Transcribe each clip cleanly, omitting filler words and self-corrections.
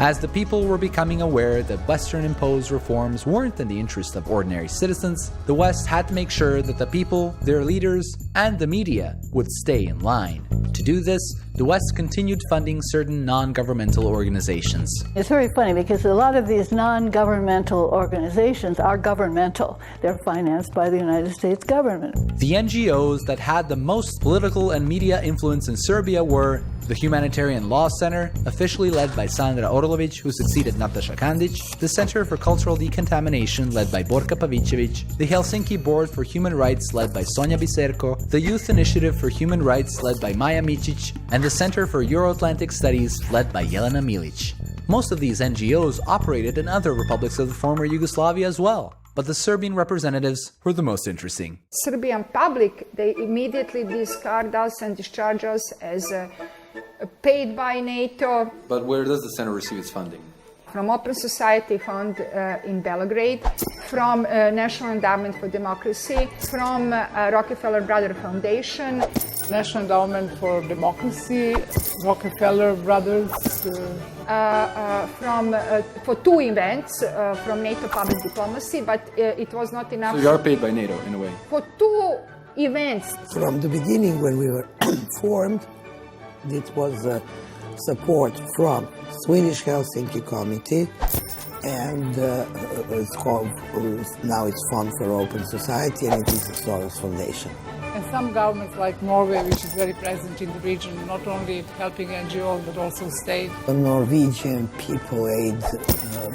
As the people were becoming aware that Western-imposed reforms weren't in the interest of ordinary citizens, the West had to make sure that the people, their leaders, and the media would stay in line. To do this, the West continued funding certain non-governmental organizations. It's very funny because a lot of these non-governmental organizations are governmental. They're financed by the United States government. The NGOs that had the most political and media influence in Serbia were the Humanitarian Law Center, officially led by Sandra Orlović, who succeeded Nataša Kandić, the Center for Cultural Decontamination, led by Borka Pavićević, the Helsinki Board for Human Rights, led by Sonja Biserko, the Youth Initiative for Human Rights, led by Maja Mičić, and the Center for Euro-Atlantic Studies, led by Jelena Milić. Most of these NGOs operated in other republics of the former Yugoslavia as well, but the Serbian representatives were the most interesting. Serbian public, they immediately discard us and discharge us as paid by NATO. But where does the center receive its funding? From Open Society Fund in Belgrade, from National Endowment for Democracy, from Rockefeller Brothers Foundation. National Endowment for Democracy, Rockefeller Brothers. For two events from NATO Public Diplomacy, but it was not enough. So you are paid by NATO in a way? For two events. From the beginning when we were formed, it was support from Swedish Helsinki Committee and it's called, now it's Fund for Open Society, and it is the Soros Foundation. And some governments like Norway, which is very present in the region, not only helping NGOs but also state. The Norwegian People Aid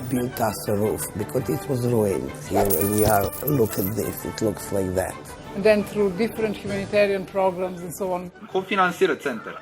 built us a roof because it was ruined. Here we are, look at this, it looks like that. And then through different humanitarian programs and so on. Who financira centar?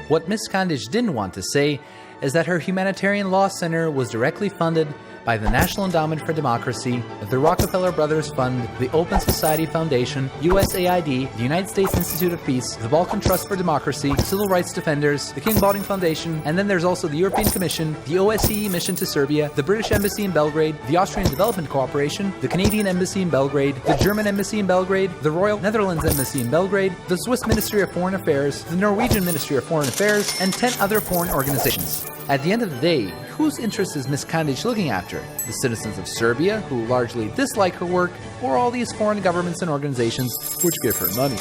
What Ms. Kandić didn't want to say is that her Humanitarian Law Center was directly funded by the National Endowment for Democracy, the Rockefeller Brothers Fund, the Open Society Foundation, USAID, the United States Institute of Peace, the Balkan Trust for Democracy, Civil Rights Defenders, the King Baldwin Foundation, and then there's also the European Commission, the OSCE Mission to Serbia, the British Embassy in Belgrade, the Austrian Development Cooperation, the Canadian Embassy in Belgrade, the German Embassy in Belgrade, the Royal Netherlands Embassy in Belgrade, the Swiss Ministry of Foreign Affairs, the Norwegian Ministry of Foreign Affairs, and 10 other foreign organizations. At the end of the day, whose interest is Ms. Kandić looking after? The citizens of Serbia, who largely dislike her work, or all these foreign governments and organizations which give her money?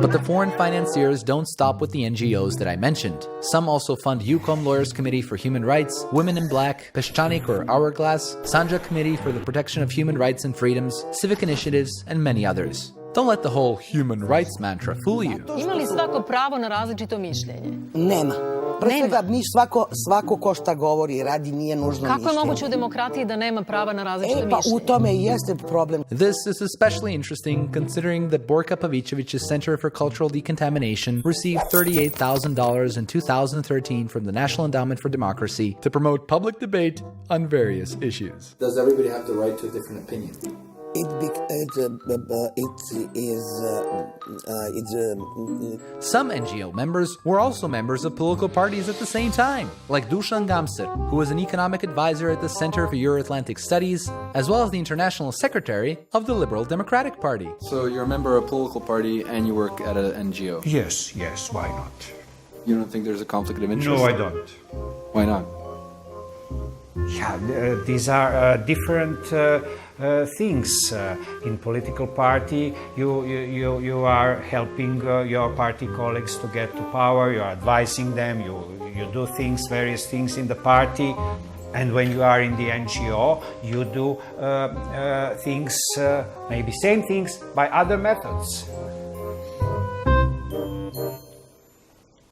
But the foreign financiers don't stop with the NGOs that I mentioned. Some also fund UCOM Lawyers Committee for Human Rights, Women in Black, Peščanik or Hourglass, Sandžak Committee for the Protection of Human Rights and Freedoms, Civic Initiatives, and many others. Don't let the whole human rights mantra fool you. Ima li svako pravo na različito mišljenje? Nema. Pre svega, svako ko šta govori i radi nije nužno mišljenje. Kako je moguće u demokratiji da nema prava na različito mišljenje? U tome i jeste problem. This is especially interesting considering that Borka Pavićević's Center for Cultural Decontamination received $38,000 in 2013 from the National Endowment for Democracy to promote public debate on various issues. Does everybody have the right to a different opinion? Some NGO members were also members of political parties at the same time, like Dušan Gamser, who was an economic advisor at the Center for Euro-Atlantic Studies, as well as the international secretary of the Liberal Democratic Party. So you're a member of a political party and you work at an NGO? Yes, why not? You don't think there's a conflict of interest? No, I don't. Why not? Yeah, these are different things. In political party, you are helping your party colleagues to get to power. You are advising them. You do various things in the party. And when you are in the NGO, you do things, maybe same things, by other methods.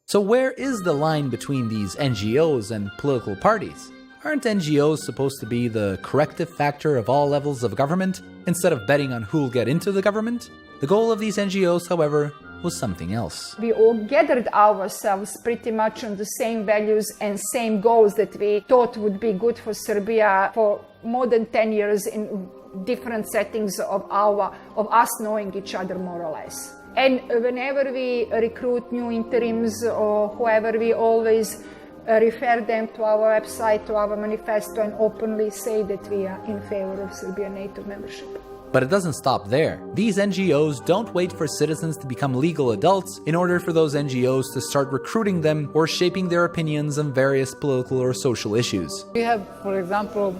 So where is the line between these NGOs and political parties? Aren't NGOs supposed to be the corrective factor of all levels of government, instead of betting on who'll get into the government? The goal of these NGOs, however, was something else. We all gathered ourselves pretty much on the same values and same goals that we thought would be good for Serbia for more than 10 years in different settings of us knowing each other more or less. And whenever we recruit new interims or whoever, we always refer them to our website, to our manifesto, and openly say that we are in favor of Serbian NATO membership. But it doesn't stop there. These NGOs don't wait for citizens to become legal adults in order for those NGOs to start recruiting them or shaping their opinions on various political or social issues. We have, for example,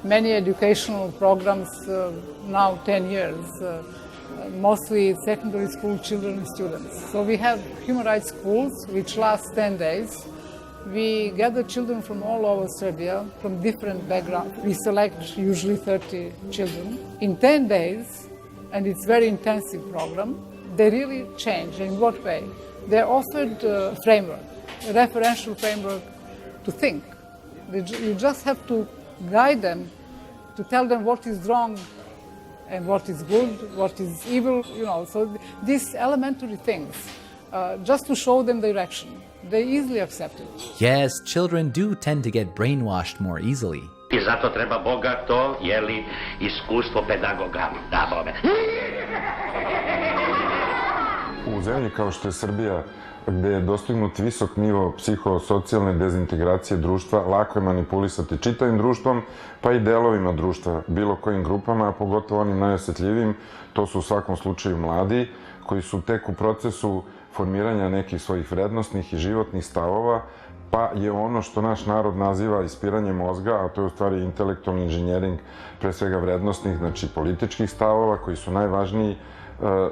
many educational programs now 10 years, mostly secondary school children and students. So we have human rights schools which last 10 days. We gather children from all over Serbia, from different backgrounds. We select usually 30 children. In 10 days, and it's a very intensive program, they really change. In what way? They're offered a framework, a referential framework to think. You just have to guide them, to tell them what is wrong and what is good, what is evil, So these elementary things, just to show them direction. They easily accept it. Yes, children do tend to get brainwashed more easily. I zato treba bogato, iskustvo pedagoga. Da, Bobe. U zemlji kao što je Srbija, gde je dostignut visok nivo psihosocijalne dezintegracije društva, lako je manipulisati čitavim društvom, pa i delovima društva, bilo kojim grupama, a pogotovo onim najosjetljivijim, to su u svakom slučaju mladi, koji su tek u procesu formiranja nekih svojih vrednostnih i životnih stavova, pa je ono što naš narod naziva ispiranje mozga, a to je u stvari intelektualni inženjering, pre svega vrednostnih, znači političkih stavova, koji su najvažniji,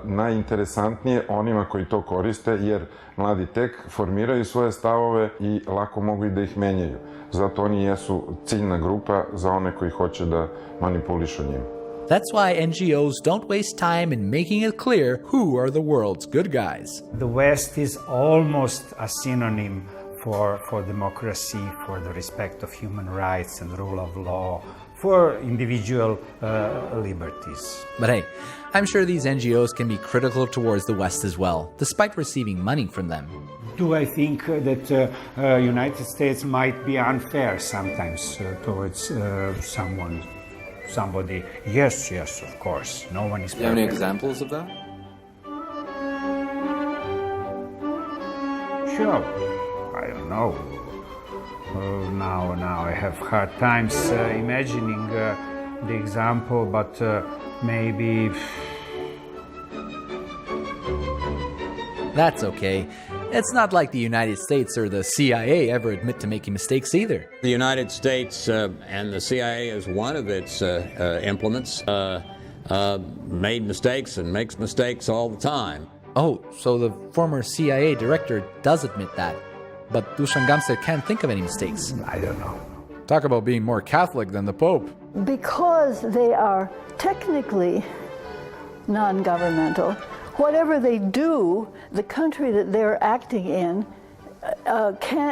najinteresantnije onima koji to koriste, jer mladi tek formiraju svoje stavove i lako mogu i da ih menjaju. Zato oni jesu ciljna grupa za one koji hoće da manipulišu njim. That's why NGOs don't waste time in making it clear who are the world's good guys. The West is almost a synonym for democracy, for the respect of human rights and rule of law, for individual liberties. But hey, I'm sure these NGOs can be critical towards the West as well, despite receiving money from them. Do I think that United States might be unfair sometimes towards somebody? Yes, of course. No one is perfect. Do you have any examples of that? Sure. I don't know. Now I have hard times imagining the example, but maybe... That's okay. It's not like the United States or the CIA ever admit to making mistakes either. The United States and the CIA as one of its implements made mistakes and makes mistakes all the time. Oh, so the former CIA director does admit that. But Dusan Gamser can't think of any mistakes. I don't know. Talk about being more Catholic than the Pope. Because they are technically non-governmental, whatever they do, the country that they're acting in,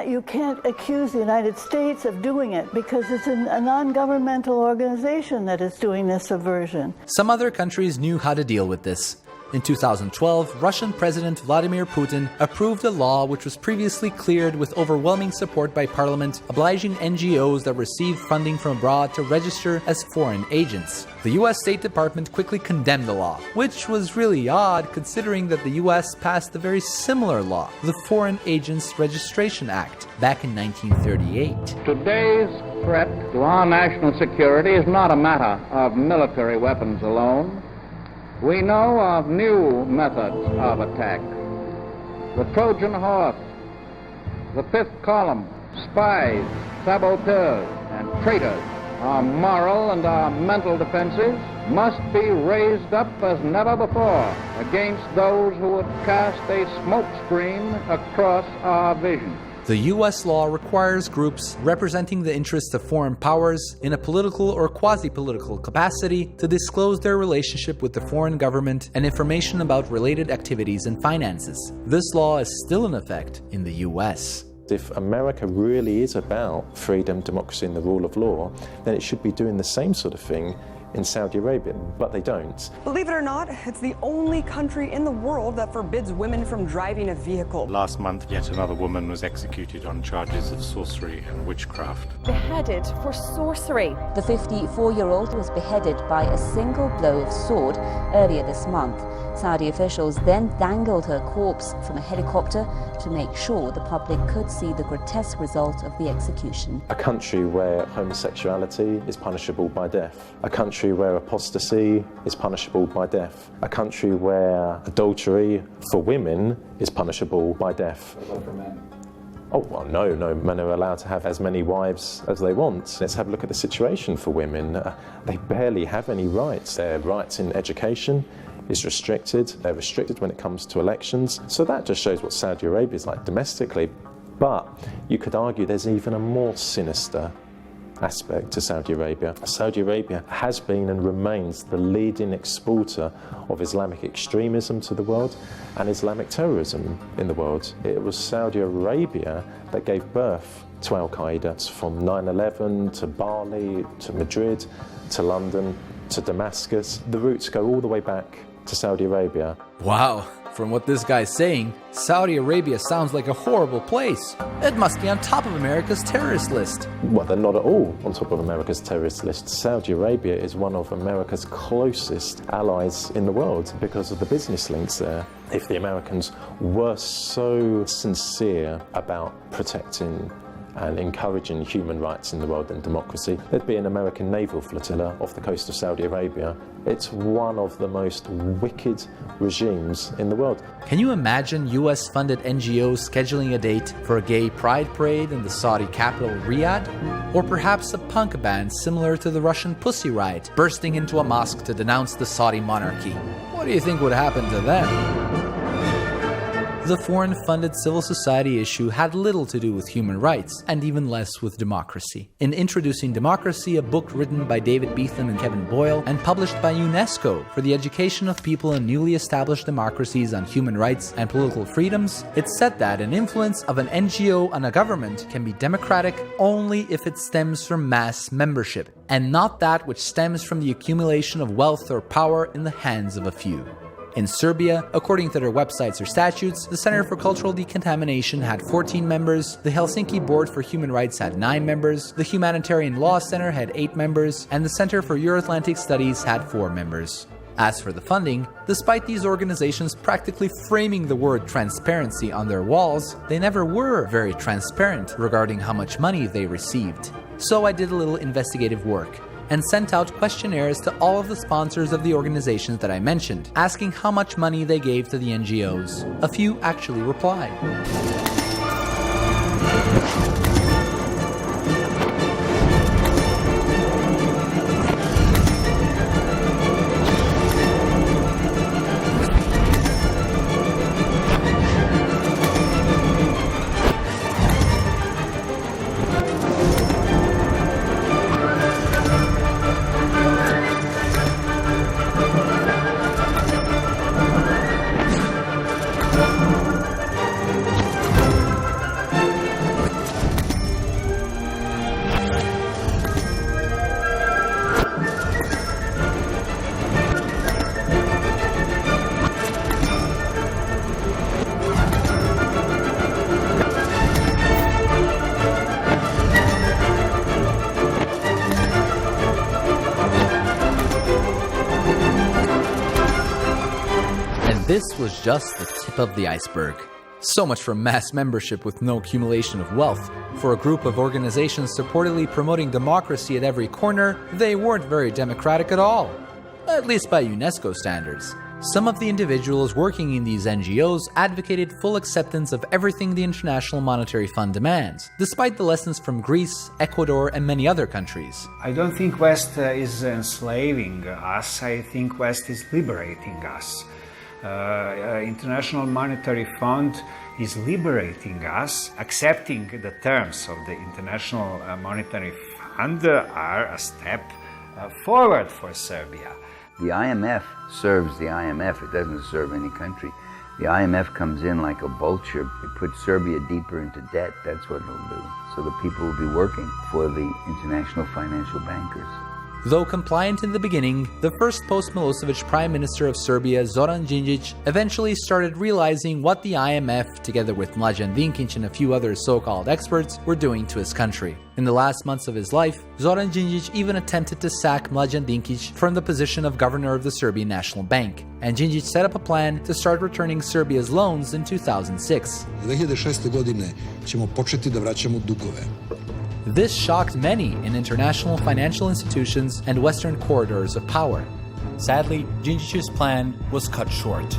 you can't accuse the United States of doing it because it's a non-governmental organization that is doing this subversion. Some other countries knew how to deal with this. In 2012, Russian President Vladimir Putin approved a law which was previously cleared with overwhelming support by parliament, obliging NGOs that received funding from abroad to register as foreign agents. The US State Department quickly condemned the law, which was really odd considering that the US passed a very similar law, the Foreign Agents Registration Act, back in 1938. Today's threat to our national security is not a matter of military weapons alone. We know of new methods of attack. The Trojan Horse, the fifth column, spies, saboteurs, and traitors. Our moral and our mental defenses must be raised up as never before against those who would cast a smokescreen across our vision. The US law requires groups representing the interests of foreign powers in a political or quasi-political capacity to disclose their relationship with the foreign government and information about related activities and finances. This law is still in effect in the US. If America really is about freedom, democracy and the rule of law, then it should be doing the same sort of thing in Saudi Arabia, but they don't. Believe it or not, it's the only country in the world that forbids women from driving a vehicle. Last month, yet another woman was executed on charges of sorcery and witchcraft. Beheaded for sorcery. The 54-year-old was beheaded by a single blow of sword earlier this month. Saudi officials then dangled her corpse from a helicopter to make sure the public could see the grotesque result of the execution. A country where homosexuality is punishable by death. A country where apostasy is punishable by death. A country where adultery for women is punishable by death. What about for men? Oh, well, no, men are allowed to have as many wives as they want. Let's have a look at the situation for women. They barely have any rights. Their rights in education is restricted. They're restricted when it comes to elections. So that just shows what Saudi Arabia is like domestically. But you could argue there's even a more sinister aspect to Saudi Arabia. Saudi Arabia has been and remains the leading exporter of Islamic extremism to the world and Islamic terrorism in the world. It was Saudi Arabia that gave birth to Al-Qaeda, from 9/11 to Bali to Madrid to London to Damascus. The roots go all the way back to Saudi Arabia. Wow, from what this guy's saying, Saudi Arabia sounds like a horrible place. It must be on top of America's terrorist list. Well, they're not at all on top of America's terrorist list. Saudi Arabia is one of America's closest allies in the world because of the business links there. If the Americans were so sincere about protecting and encouraging human rights in the world and democracy, there'd be an American naval flotilla off the coast of Saudi Arabia. It's one of the most wicked regimes in the world. Can you imagine US-funded NGOs scheduling a date for a gay pride parade in the Saudi capital, Riyadh? Or perhaps a punk band similar to the Russian Pussy Riot bursting into a mosque to denounce the Saudi monarchy? What do you think would happen to them? The foreign-funded civil society issue had little to do with human rights, and even less with democracy. In Introducing Democracy, a book written by David Beetham and Kevin Boyle, and published by UNESCO for the education of people in newly established democracies on human rights and political freedoms, it said that an influence of an NGO on a government can be democratic only if it stems from mass membership, and not that which stems from the accumulation of wealth or power in the hands of a few. In Serbia, according to their websites or statutes, the Center for Cultural Decontamination had 14 members, the Helsinki Board for Human Rights had 9 members, the Humanitarian Law Center had 8 members, and the Center for Euro-Atlantic Studies had 4 members. As for the funding, despite these organizations practically framing the word transparency on their walls, they never were very transparent regarding how much money they received. So I did a little investigative work and sent out questionnaires to all of the sponsors of the organizations that I mentioned, asking how much money they gave to the NGOs. A few actually replied. This was just the tip of the iceberg. So much for mass membership with no accumulation of wealth. For a group of organizations purportedly promoting democracy at every corner, they weren't very democratic at all. At least by UNESCO standards. Some of the individuals working in these NGOs advocated full acceptance of everything the International Monetary Fund demands, despite the lessons from Greece, Ecuador, and many other countries. I don't think West is enslaving us. I think West is liberating us. International Monetary Fund is liberating us. Accepting the terms of the International Monetary Fund are a step forward for Serbia. The IMF serves the IMF, it doesn't serve any country. The IMF comes in like a vulture. It puts Serbia deeper into debt, that's what it'll do. So the people will be working for the international financial bankers. Though compliant in the beginning, the first post-Milosevic Prime Minister of Serbia, Zoran Đinđić, eventually started realizing what the IMF, together with Mlađan Dinkić and a few other so-called experts, were doing to his country. In the last months of his life, Zoran Đinđić even attempted to sack Mlađan Dinkić from the position of governor of the Serbian National Bank, and Đinđić set up a plan to start returning Serbia's loans in 2006. 2006. godine ćemo početi da vraćamo dugove. This shocked many in international financial institutions and Western corridors of power. Sadly, Đinđić's plan was cut short.